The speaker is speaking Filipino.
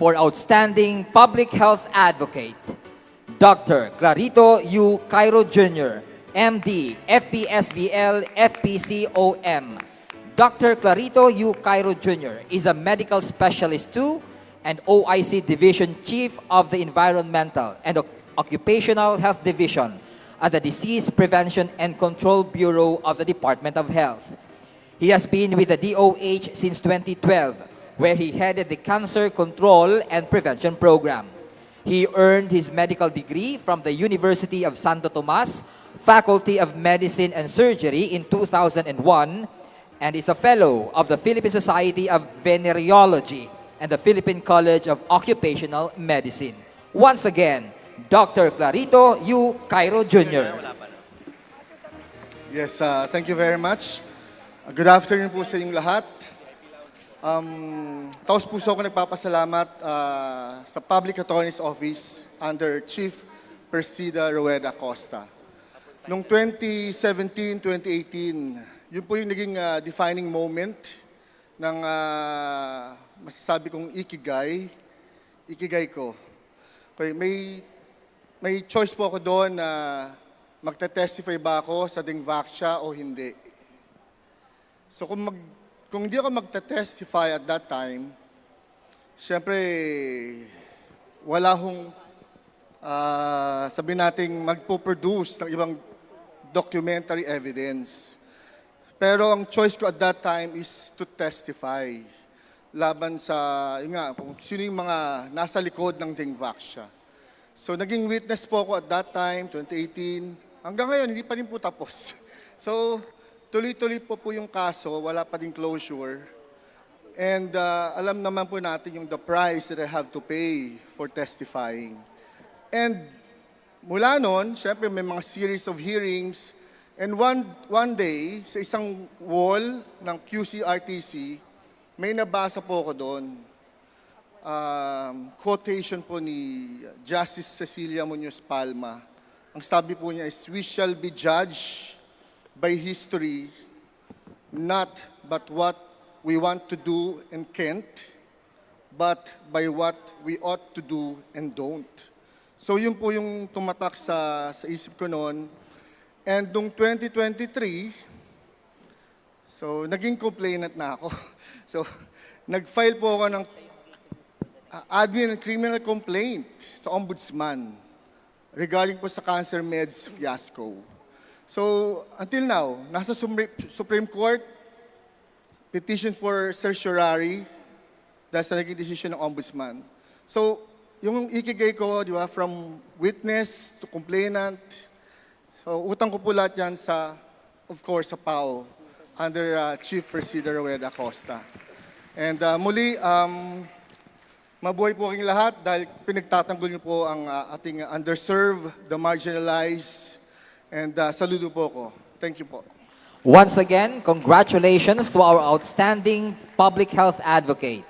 for Outstanding Public Health Advocate, Dr. Clarito U. Cairo Jr., MD, FPSVL, FPCOM. Dr. Clarito U. Cairo Jr. is a medical specialist too and OIC Division Chief of the Environmental and Occupational Health Division at the Disease Prevention and Control Bureau of the Department of Health. He has been with the DOH since 2012, where he headed the Cancer Control and Prevention Program. He earned his medical degree from the University of Santo Tomas, Faculty of Medicine and Surgery in 2001, and is a fellow of the Philippine Society of Venereology and the Philippine College of Occupational Medicine. Once again, Dr. Clarito U. Cairo Jr. Yes, thank you very much. Good afternoon po sa inyong lahat. Taos puso ko nagpapasalamat sa Public Attorney's Office under Chief Persida Rueda Acosta. Noong 2017-2018, yun po yung naging defining moment ng masasabi kong ikigay ko. Okay, may choice po ako doon na magte-testify ba ako sa Dingvaxia o hindi. So kung hindi ako magte-testify at that time, siyempre wala hong sabi nating magpo-produce ng ibang documentary evidence. Pero ang choice ko at that time is to testify laban sa, yun nga, kung sino yung mga nasa likod ng Dingvaxia. So naging witness po ako at that time, 2018. Hanggang ngayon, hindi pa rin po tapos. So tuloy-tuloy po yung kaso, wala pa rin closure. And alam naman po natin yung the price that I have to pay for testifying. And mula noon, syempre may mga series of hearings. And one day, sa isang wall ng QCRTC, may nabasa po ako doon. Quotation po ni Justice Cecilia Muñoz Palma. Ang sabi po niya is, "We shall be judged by history, not but what we want to do and can't, but by what we ought to do and don't." So yun po yung tumatak sa isip ko noon. And noong 2023, so naging complainant na ako. So nag-file po ako ng admin and criminal complaint sa Ombudsman regarding po sa cancer meds fiasco. So, until now, nasa Supreme Court, petition for certiorari dahil sa naging decision ng Ombudsman. So, yung ikigay ko, di ba, from witness to complainant, so utang ko po lahat yan sa, of course, sa PAO, under Chief Persida Rueda Acosta. And muli, mabuhay po kayong lahat dahil pinagtatanggol niyo po ang ating underserved, the marginalized, and saludo po ko. Thank you po. Once again, congratulations to our outstanding public health advocate.